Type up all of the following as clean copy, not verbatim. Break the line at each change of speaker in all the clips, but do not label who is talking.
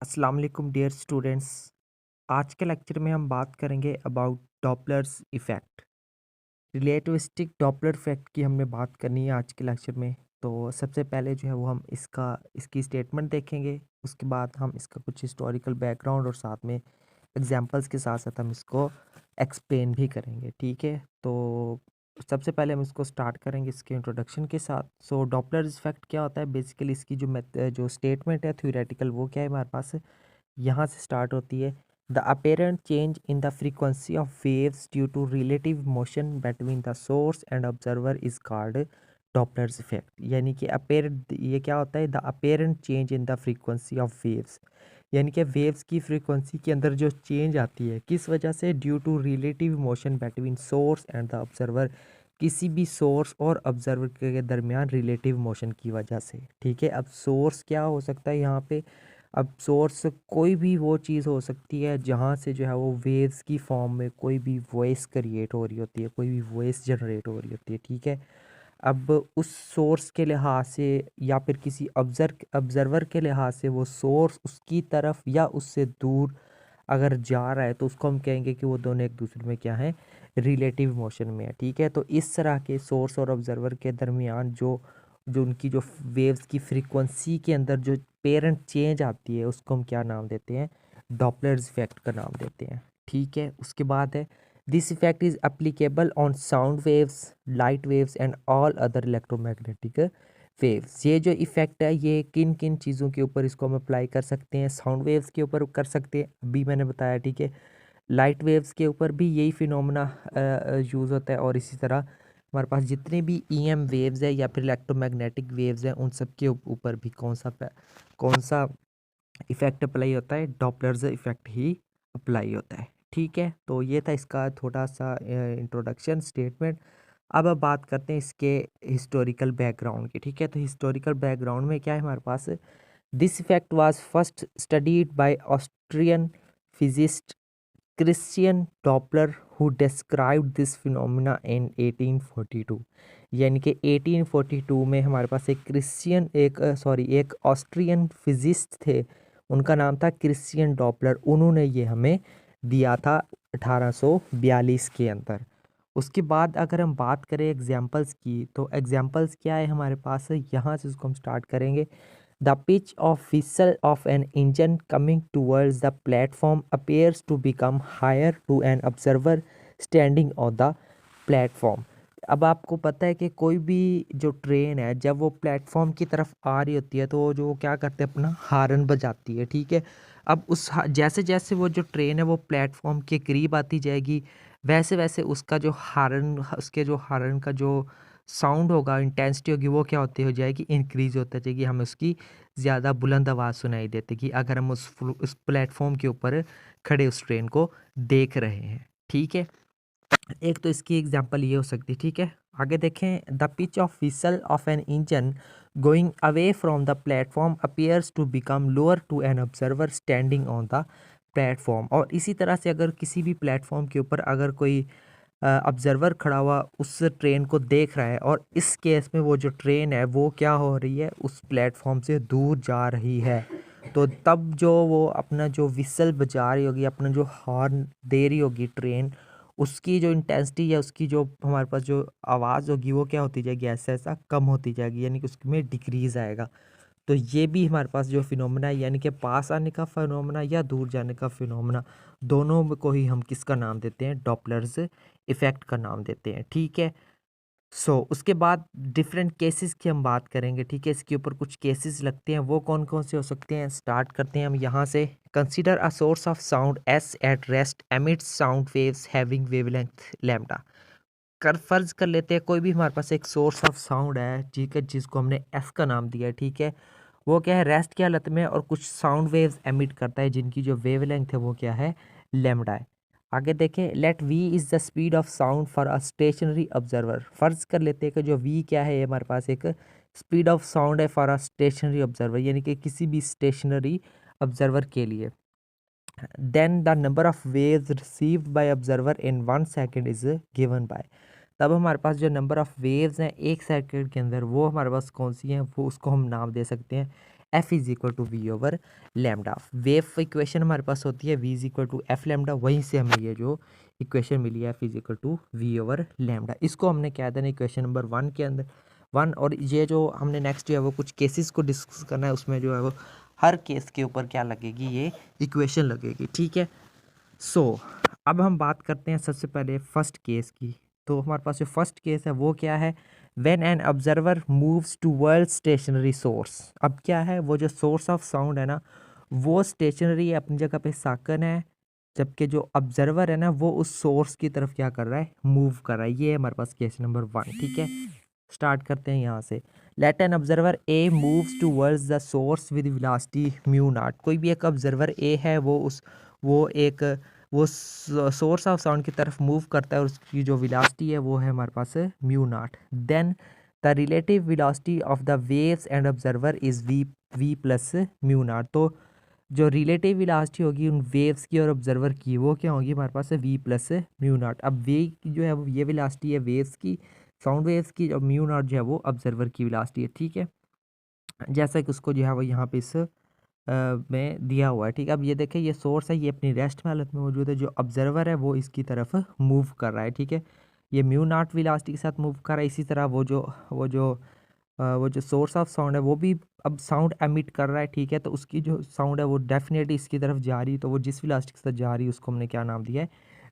अस्सलाम वालेकुम dear students. आज के लेक्चर में हम बात करेंगे about Doppler's effect. Relativistic Doppler effect की हमने बात करनी है आज के लेक्चर में। तो सबसे पहले जो है वो हम इसकी स्टेटमेंट देखेंगे। उसके बाद हम इसका कुछ हिस्टोरिकल बैकग्राउंड और साथ में एग्जांपल्स के साथ साथ हम इसको एक्सप्लेन भी करेंगे। ठीक है, तो सबसे पहले हम इसको स्टार्ट करेंगे इसके इंट्रोडक्शन के साथ। सो डॉपलर्स इफ़ेक्ट क्या होता है? बेसिकली इसकी जो स्टेटमेंट है थ्योरेटिकल, वो क्या है हमारे पास यहाँ से स्टार्ट होती है। The apparent change in the frequency of waves due to relative motion between the source and observer is called Doppler's effect. यानी कि अपेरेंट, ये क्या होता है? The apparent change in the frequency of waves, यानी कि वेव्स की frequency के अंदर जो चेंज आती है, किस वजह से? Due to relative motion between source and the observer, किसी भी सोर्स और ऑब्जर्वर के दरमियान रिलेटिव मोशन की वजह से। ठीक है, अब सोर्स क्या हो सकता है यहाँ पे? अब सोर्स कोई भी वो चीज़ हो सकती है जहाँ से जो है वो वेव्स की फॉर्म में कोई भी वॉइस क्रिएट हो रही होती है, कोई भी वॉइस जनरेट हो रही होती है। ठीक है, अब उस सोर्स के लिहाज से या फिर किसी ऑब्जर्वर के लिहाज से वो सोर्स उसकी तरफ या उससे दूर अगर जा रहा है तो उसको हम कहेंगे कि वो दोनों एक दूसरे में क्या है? रिलेटिव मोशन में है। ठीक है, तो इस तरह के सोर्स और ऑब्जर्वर के दरमियान जो जो उनकी जो वेव्स की फ्रीक्वेंसी के अंदर जो पेरेंट चेंज आती है, उसको हम क्या नाम देते हैं? डॉपलर्स इफेक्ट का नाम देते हैं। ठीक है, उसके बाद है this effect is applicable on sound waves, light waves and all other electromagnetic waves. ये जो इफेक्ट है ये किन किन चीज़ों के ऊपर इसको हम अप्लाई कर सकते हैं? साउंड वेव्स के ऊपर कर सकते हैं, अभी मैंने बताया। ठीक है, लाइट वेव्स के ऊपर भी यही फिनोमेना यूज़ होता है, और इसी तरह हमारे पास जितने भी ईएम वेव्स है या फिर इलेक्ट्रोमैग्नेटिक वेव्स हैं, उन सब के ऊपर भी कौन सा इफ़ेक्ट अप्लाई होता है? डॉपलर्स इफ़ेक्ट ही अप्लाई होता है। ठीक है, तो ये था इसका थोड़ा सा इंट्रोडक्शन स्टेटमेंट। अब बात करते हैं इसके हिस्टोरिकल बैकग्राउंड की। ठीक है, तो हिस्टोरिकल बैकग्राउंड में क्या है हमारे पास? This effect was first studied by Austrian physicist Christian Doppler who described this phenomena in 1842। यानी कि 1842 में हमारे पास एक ऑस्ट्रियन फिजिस्ट थे, उनका नाम था क्रिश्चियन डॉपलर। उन्होंने ये हमें दिया था 1842 के अंदर। उसके बाद अगर हम बात करें एग्जांपल्स की, तो एग्जांपल्स क्या है हमारे पास? यहाँ से उसको हम स्टार्ट करेंगे। The pitch of whistle of an engine coming towards the platform appears to become higher to an observer standing on the platform। अब आपको पता है कि कोई भी जो ट्रेन है, जब वो प्लेटफॉर्म की तरफ आ रही होती है तो वो जो क्या करते हैं, अपना हार्न बजाती है। ठीक है, अब जैसे जैसे वो जो ट्रेन है वो प्लेटफॉर्म के करीब आती जाएगी, वैसे वैसे उसके जो हार्न का जो साउंड होगा, इंटेंसिटी होगी, वो क्या होती हो जाएगी? इंक्रीज होता जाएगी। हमें उसकी ज़्यादा बुलंद आवाज़ सुनाई देती अगर हम उस प्लेटफॉर्म के ऊपर खड़े उस ट्रेन को देख रहे हैं। ठीक है, एक तो इसकी एग्जांपल ये हो सकती है। ठीक है, आगे देखें। The pitch of whistle of an engine going away from the platform appears to become lower to an observer standing on the platform. और इसी तरह से अगर किसी भी प्लेटफॉर्म के ऊपर अगर कोई ऑब्जर्वर खड़ा हुआ उस ट्रेन को देख रहा है, और इस केस में वो जो ट्रेन है वो क्या हो रही है? उस प्लेटफॉर्म से दूर जा रही है, तो तब जो वो अपना जो विसल बजा रही होगी, अपना जो हॉर्न दे रही होगी ट्रेन, उसकी जो इंटेंसिटी या उसकी जो हमारे पास जो आवाज़ होगी वो क्या होती जाएगी? ऐसा ऐसा कम होती जाएगी, यानी कि उसमें डिक्रीज़ आएगा। तो ये भी हमारे पास जो फिनोमेना है, यानी कि पास आने का फिनोमेना या दूर जाने का फिनोमेना, दोनों में को ही हम किसका नाम देते हैं? डॉपलर्स इफ़ेक्ट का नाम देते हैं। ठीक है, उसके बाद डिफरेंट केसेस की हम बात करेंगे। ठीक है, इसके ऊपर कुछ केसेस लगते हैं, वो कौन कौन से हो सकते हैं? स्टार्ट करते हैं हम यहाँ से। Consider a source of sound S at rest emits sound waves having wavelength lambda. फर्ज कर लेते हैं कोई भी हमारे पास एक सोर्स ऑफ साउंड है, ठीक है, जिसको हमने एस का नाम दिया है। ठीक है, वो क्या है? रेस्ट की हालत में, और कुछ साउंड वेव्स एमिट करता है जिनकी जो वेवलेंथ है वो क्या है? लैम्डा है। आगे देखें। Let v is the speed of sound for a stationary observer. फर्ज कर लेते हैं कि जो वी क्या है, ये हमारे पास एक स्पीड ऑफ साउंड है फॉर अ स्टेशनरी ऑब्जर्वर, यानी कि किसी भी स्टेशनरी ऑब्जर्वर के लिए। Then the number of waves received by observer in 1 second is given by. तब हमारे पास जो नंबर ऑफ वेव्स हैं 1 सेकंड के अंदर, वो हमारे पास कौन सी हैं? वो उसको हम नाम दे सकते हैं f is equal to v over lambda. Wave equation हमारे पास होती है v is equal to f lambda, वहीं से हमें ये जो इक्वेशन मिली है f is equal to v over lambda. इसको हमने क्या देना इक्वेशन नंबर 1 के अंदर 1, और ये जो हमने नेक्स्ट जो है वो कुछ केसेस को डिस्कस करना है, उसमें जो है वो हर केस के ऊपर क्या लगेगी, ये इक्वेशन लगेगी, ठीक है। सो अब हम बात करते हैं सबसे पहले फर्स्ट केस की। तो हमारे पास जो फर्स्ट केस है वो क्या है, when an observer moves towards stationary source. अब क्या है, वो जो सोर्स ऑफ साउंड है ना वो स्टेशनरी है, अपनी जगह पे साकन है, जबकि जो ऑब्जर्वर है ना वो उस सोर्स की तरफ क्या कर रहा है, मूव कर रहा है। ये है हमारे पास केस नंबर 1, ठीक है। स्टार्ट करते हैं यहाँ से। Let an observer A moves towards the source with velocity mu naught. कोई भी एक ऑब्जर्वर ए है वो सोर्स ऑफ साउंड की तरफ मूव करता है और उसकी जो वेलोसिटी है वो है हमारे पास mu naught. Then the relative velocity of the waves and observer is v plus mu naught. तो जो रिलेटिव वेलोसिटी होगी उन वेव्स की और ऑब्जर्वर की वो क्या होगी, हमारे पास वी प्लस म्यू नॉट। अब वे की जो है वो ये वेलोसिटी है वेव्स की, साउंड वेव्स की, और म्यू नॉट जो है वो ऑब्जर्वर की वेलोसिटी है, ठीक है। जैसा कि उसको जो है वो यहाँ पे इस में दिया हुआ है, ठीक है। अब ये देखें ये सोर्स है, ये अपनी रेस्ट में हालत में मौजूद है, जो ऑब्जर्वर है वो इसकी तरफ मूव कर रहा है, ठीक है। ये म्यू नॉट वेलोसिटी के साथ मूव कर रहा है। इसी तरह वो जो सोर्स ऑफ साउंड है वो भी अब साउंड एमिट कर रहा है, ठीक है। तो उसकी जो साउंड है वो डेफिनेटली इसकी तरफ जा रही है, तो वो जिस वेलोसिटी के साथ जा रही है उसको हमने क्या नाम दिया है,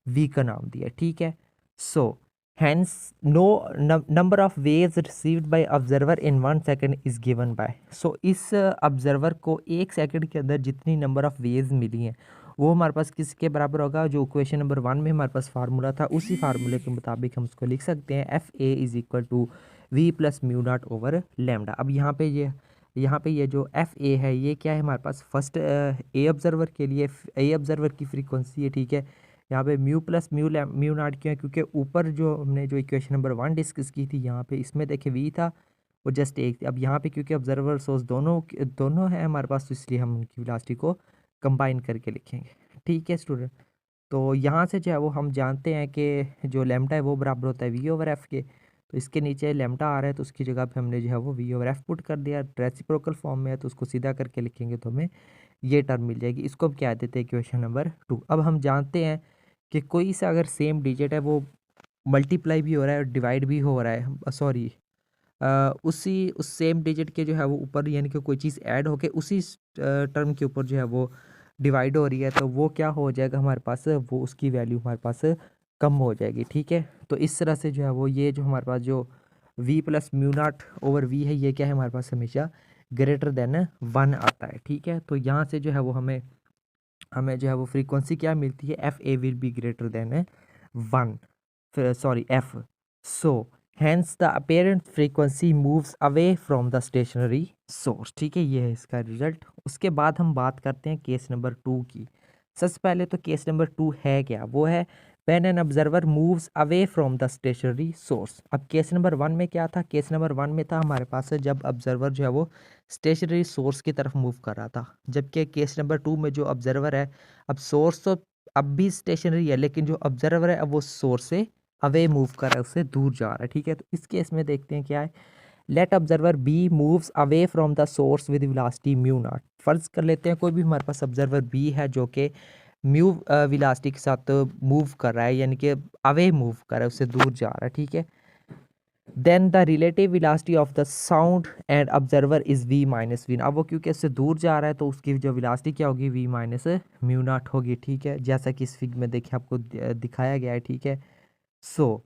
वी का नाम दिया है, ठीक है। सो hence no number of waves received by observer in 1 second is given by। so इस ऑब्जर्वर को 1 सेकंड के अंदर जितनी नंबर ऑफ वेव्स मिली हैं वो हमारे पास किसके बराबर होगा, जो क्वेश्चन नंबर 1 में हमारे पास फार्मूला था उसी फार्मूले के मुताबिक हम उसको लिख सकते हैं, f A is equal to v plus mu naught over lambda. अब यहाँ पे ये जो एफ ए है ये क्या है, हमारे पास फर्स्ट ए ऑब्जर्वर के लिए ए ऑब्जर्वर की फ्रीक्वेंसी है, ठीक है। यहाँ पे म्यू प्लस म्यू नॉट क्यों है, क्योंकि ऊपर जो हमने जो इक्वेशन नंबर 1 डिस्कस की थी यहाँ पे इसमें देखे वी था वो जस्ट एक थी। अब यहाँ पे क्योंकि ऑब्जर्वर सोर्स दोनों है हमारे पास, तो इसलिए हम उनकी वेलोसिटी को कंबाइन करके लिखेंगे, ठीक है स्टूडेंट। तो यहाँ से जो है वो हम जानते हैं कि जो लैम्डा है वो बराबर होता है वी ओवर एफ के। तो इसके नीचे लैम्डा आ रहा है तो उसकी जगह पे हमने जो है वो वी ओवर एफ पुट कर दिया, रेसिप्रोकल फॉर्म में है तो उसको सीधा करके लिखेंगे तो हमें ये टर्म मिल जाएगी। इसको हम क्या देते हैं इक्वेशन नंबर 2। अब हम जानते हैं कि कोई सा अगर सेम डिजिट है वो मल्टीप्लाई भी हो रहा है और डिवाइड भी हो रहा है, सॉरी उस सेम डिजिट के जो है वो ऊपर यानी कि कोई चीज़ ऐड होके उसी टर्म के ऊपर जो है वो डिवाइड हो रही है, तो वो क्या हो जाएगा हमारे पास, वो उसकी वैल्यू हमारे पास कम हो जाएगी, ठीक है। तो इस तरह से जो है वो ये जो हमारे पास जो v plus mu naught over v है ये क्या है हमारे पास हमेशा ग्रेटर देन 1 आता है, ठीक है। तो यहाँ से जो है वो हमें हमें जो है वो फ्रीक्वेंसी क्या मिलती है, f a will be greater than 1, sorry f. So hence the apparent frequency moves away from the stationary source, ठीक है। ये है इसका रिजल्ट। उसके बाद हम बात करते हैं केस नंबर 2 की। सबसे पहले तो केस नंबर 2 है क्या, वो है when an observer moves away from the stationary source. अब केस नंबर 1 में क्या था, केस नंबर 1 में था हमारे पास जब ऑब्जर्वर जो है वो स्टेशनरी सोर्स की तरफ मूव कर रहा था, जबकि केस नंबर 2 में जो ऑब्जर्वर है, अब सोर्स तो अब भी स्टेशनरी है लेकिन जो ऑब्जर्वर है अब वो सोर्स से अवे मूव कर रहा है, उससे दूर जा रहा है, ठीक है। तो इस केस में देखते हैं क्या है, let observer b moves away from the source with velocity mu naught. फर्ज कर लेते हैं कोई भी हमारे पास ऑब्जर्वर बी है जो कि म्यू वेलोसिटी के साथ मूव कर रहा है, यानी कि अवे मूव कर रहा है, उससे दूर जा रहा है, ठीक है। Then the relative velocity of the sound and observer is v minus v. अब वो क्योंकि इससे दूर जा रहा है तो उसकी जो वेलोसिटी क्या होगी, वी माइनस म्यू नॉट होगी, ठीक है। जैसा कि इस फिग में देखिए आपको दिखाया गया है, ठीक है। सो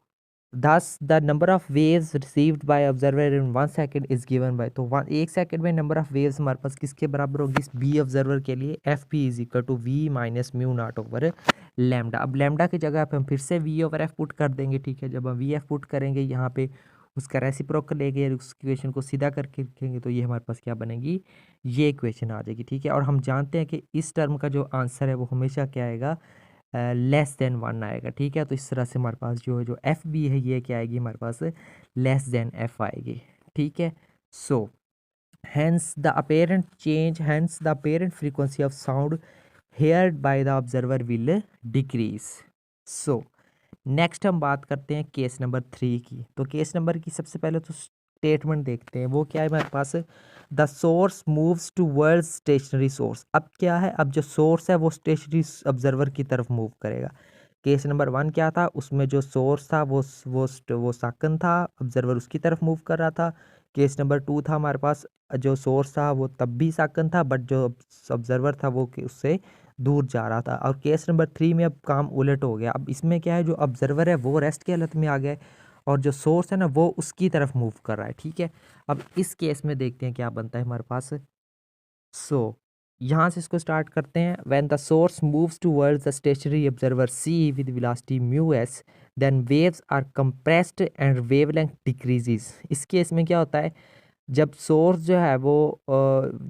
thus the number of waves received by observer in 1 second is given by। तो 1 सेकंड में नंबर ऑफ वेव्स हमारे पास किसके बराबर होगी, बी ऑब्जर्वर के लिए, f p is equal to v minus mu naught over lambda. अब लैम्डा की जगह पे हम फिर से वी ओवर एफ पुट कर देंगे, ठीक है। जब हम वी एफ पुट करेंगे यहाँ पे उसका रेसिप्रोकल लेंगे, उस इक्वेशन को सीधा करके लिखेंगे तो ये हमारे पास क्या बनेगी, ये इक्वेशन आ जाएगी, ठीक है। और हम जानते हैं कि इस टर्म का जो आंसर है वो हमेशा क्या आएगा, लेस देन 1 आएगा, ठीक है। तो इस तरह से हमारे पास जो एफ बी है ये क्या आएगी हमारे पास, लेस देन एफ आएगी, ठीक है। So hence the apparent frequency of sound heard by the observer will decrease. So next हम बात करते हैं केस नंबर 3 की। तो केस नंबर की सबसे पहले तो स्टेटमेंट देखते हैं, वो क्या है हमारे पास, the source moves towards stationary source. अब क्या है, अब जो सोर्स है वो स्टेशनरी ऑब्जर्वर की तरफ मूव करेगा। केस नंबर 1 क्या था, उसमें जो सोर्स था वो साकन था, ऑब्जर्वर उसकी तरफ मूव कर रहा था। केस नंबर 2 था हमारे पास, जो सोर्स था वो तब भी साकन था, बट जो ऑब्जर्वर था वो उससे दूर जा रहा था। और केस नंबर 3 में अब काम उलट हो गया। अब इसमें क्या है, जो ऑब्जर्वर है वो रेस्ट की हालत में आ गया है और जो सोर्स है ना वो उसकी तरफ मूव कर रहा है। ठीक है, अब इस केस में देखते हैं क्या बनता है हमारे पास। सो यहाँ से इसको स्टार्ट करते हैं। When the source moves towards the stationary observer c with velocity mu s, then waves are compressed and wavelength decreases. इस केस में क्या होता है, जब सोर्स जो है वो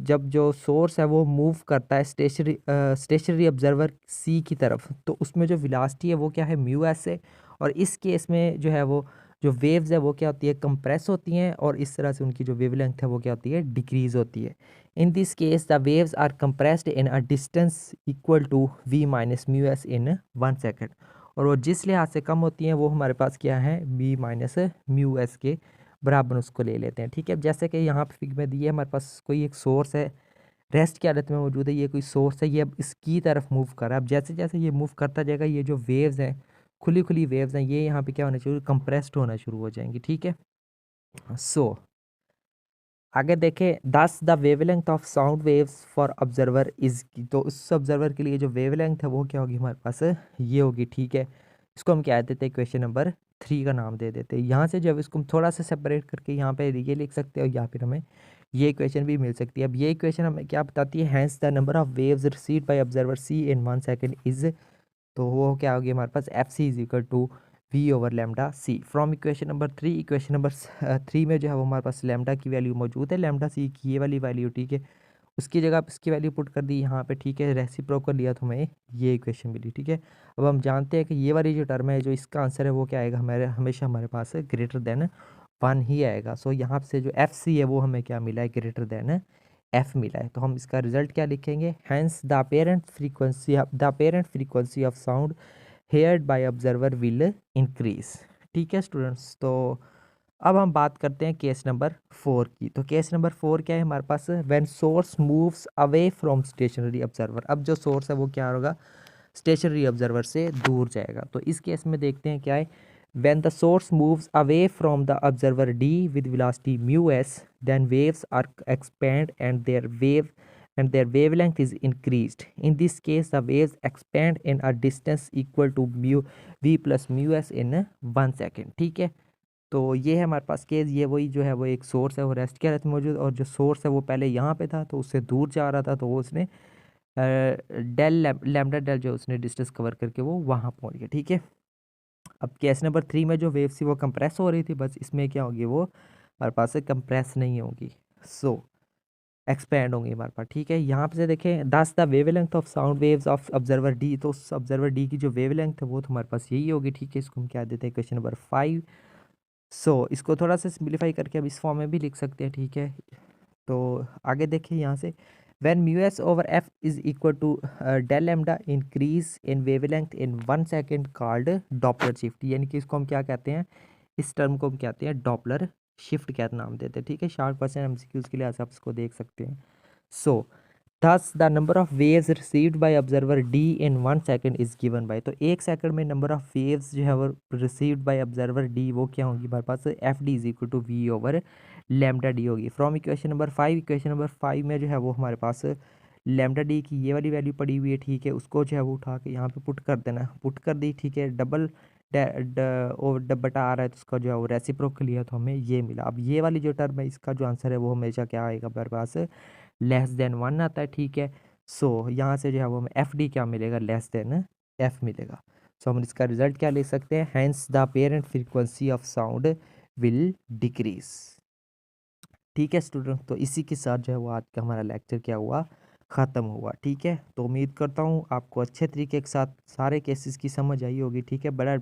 जब जो सोर्स है वो मूव करता है स्टेशनरी ऑब्जर्वर सी की तरफ, तो उसमें जो वेलोसिटी है वो क्या है, म्यू एस है। और इस केस में जो है वो जो वेव्स है वो क्या होती है, कंप्रेस होती हैं, और इस तरह से उनकी जो वेवलेंथ है वो क्या होती है, डिक्रीज होती है। In this case the waves are compressed in a distance equal to v minus mu s in 1 second. और वो जिस लिहाज से कम होती हैं वो हमारे पास क्या है, v माइनस म्यू एस के बराबर उसको ले लेते हैं। ठीक है, जैसे कि यहाँ पे फिगर में दिए हमारे पास कोई एक सोर्स है, रेस्ट की हालत में मौजूद है, ये कोई सोर्स है, ये अब इसकी तरफ मूव कर रहा है। अब जैसे जैसे ये मूव करता जाएगा, ये जो वेव्स हैं, खुली खुली वेव्स हैं, ये यहाँ पे क्या होना चाहिए, कंप्रेस्ड होना शुरू हो जाएंगी। ठीक है, सो आगे देखें, दस the wavelength of sound waves for observer is, तो उस ऑब्जर्वर के लिए जो वेवलेंथ है वो क्या होगी हमारे पास, ये होगी। ठीक है, इसको हम क्या देते हैं, क्वेश्चन नंबर 3 का नाम दे देते हैं। यहाँ से जब इसको हम थोड़ा सा सेपरेट करके यहाँ पे ये लिख सकते हैं, या फिर हमें ये इक्वेशन भी मिल सकती है। अब ये इक्वेशन हमें क्या बताती है, hence the number of waves received by observer c in 1 second is, तो वो क्या होगी हमारे पास, f c is equal to v over lambda c from equation number 3। Equation number 3 में जो है वो हमारे पास लेमडा की वैल्यू मौजूद है, लेमडा सी की ये वाली वैल्यू। ठीक है, उसकी जगह पे इसकी वैल्यू पुट कर दी यहाँ पे। ठीक है, रेसिप्रोकल लिया तो हमें ये इक्वेशन मिली। ठीक है, अब हम जानते हैं कि ये वाली जो टर्म है, जो इसका आंसर है वो क्या आएगा, हमारे हमेशा हमारे पास ग्रेटर देन 1 ही आएगा। सो यहाँ से जो एफ सी है वो हमें क्या मिला है, ग्रेटर देन एफ मिला है। तो हम इसका रिजल्ट क्या लिखेंगे, hence the parent frequency of sound heard by observer will increase. ठीक है स्टूडेंट्स, तो अब हम बात करते हैं केस नंबर 4 की। तो केस नंबर 4 क्या है हमारे पास, when source moves away from stationary observer. अब जो सोर्स है वो क्या होगा, स्टेशनरी ऑब्जर्वर से दूर जाएगा। तो इस केस में देखते हैं क्या है, when the source moves away from the observer d with velocity mu s, then waves are expand and their wavelength is increased. In this case, the waves expand in a distance equal to v plus mu s in 1 second. ठीक है, तो ये है हमारे पास case. ये वही जो है वो एक सोर्स है वो रेस्ट के हालत में मौजूद, और जो सोर्स है वो पहले यहाँ पे था तो उससे दूर जा रहा था, तो वो उसने लैम्डा डेल जो उसने डिस्टेंस कवर करके वो वहाँ पहुँच गया। ठीक है, अब केस नंबर 3 में जो वेव थी वो कंप्रेस हो रही थी, बस इसमें क्या होगी, वो हमारे पास से कंप्रेस नहीं होगी, सो एक्सपैंड होंगी हमारे पास। ठीक है, यहाँ पे से देखें, दस the wavelength of sound waves of observer D, तो उस ऑब्जर्वर डी की जो वेवलेंथ है वो तो हमारे पास यही होगी। ठीक है, इसको हम क्या देते हैं, क्वेश्चन नंबर 5। सो इसको थोड़ा सा सिंप्लीफाई करके अब इस फॉर्म में भी लिख सकते हैं। ठीक है, तो आगे देखिए यहाँ से, when mu s over f is equal to del lambda increase in wavelength in 1 second called Doppler shift, यानी कि इसको हम क्या कहते हैं, इस टर्म को हम कहते हैं डॉपलर शिफ्ट क्या नाम देते हैं। ठीक है, शार्ट क्वेश्चन एमसीक्यूज के लिए आप इसको देख सकते हैं। सो thus the number of waves received by observer d in 1 second is given by, तो 1 सेकंड में नंबर ऑफ वेव्स जो है वो रिसीव्ड बाय ऑब्जर्वर डी वो क्या होगी हमारे पास, f d is equal to v over lambda d होगी। From equation number 5, equation number 5 में जो है वो हमारे पास लेमडा डी की ये वाली वैल्यू पड़ी हुई है। ठीक है, उसको जो है वो उठा के यहाँ पे पुट कर देना, पुट कर दी। ठीक है, डबल बटा आ रहा है तो उसका जो है वो रेसिप्रोकल लिया तो हमें ये मिला। अब ये वाली जो टर्म है इसका जो आंसर है वो हमेशा क्या आएगा हमारे पास, लेस देन 1 आता है। ठीक है, सो यहाँ से जो है वो हमें एफ डी क्या मिलेगा, लेस देन एफ मिलेगा। सो हम इसका रिजल्ट क्या ले सकते हैं, hence the parent frequency of sound will decrease. ठीक है स्टूडेंट, तो इसी के साथ जो है वो आज का हमारा लेक्चर क्या हुआ, ख़त्म हुआ। ठीक है, तो उम्मीद करता हूँ आपको अच्छे तरीके के साथ सारे केसेस की समझ आई होगी। ठीक है, बड़ा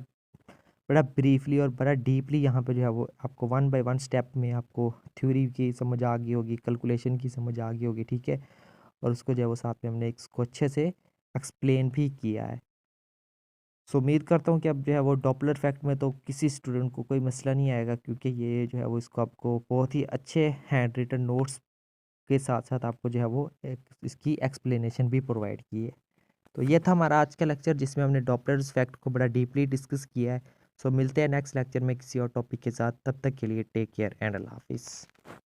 बड़ा ब्रीफली और बड़ा डीपली यहाँ पे जो है वो आपको 1 बाय 1 स्टेप में आपको थ्योरी की समझ आ गई होगी, कैलकुलेशन की समझ आ गई होगी। ठीक है, और उसको जो है वो साथ में हमने इसको अच्छे से एक्सप्लेन भी किया है। सो उम्मीद करता हूँ कि अब जो है वो डॉपलर इफ़ेक्ट में तो किसी स्टूडेंट को कोई मसला नहीं आएगा, क्योंकि ये जो है वो इसको आपको बहुत ही अच्छे हैंड रिटन नोट्स के साथ-साथ आपको जो है वो एक इसकी एक्सप्लेनेशन भी प्रोवाइड की है। तो ये था हमारा आज का लेक्चर, जिसमें हमने डॉपलर्स इफ़ेक्ट को बड़ा डीपली डिस्कस किया है। सो मिलते हैं नेक्स्ट लेक्चर में किसी और टॉपिक के साथ। तब तक के लिए टेक केयर एंड अल्लाह हाफ़िज़।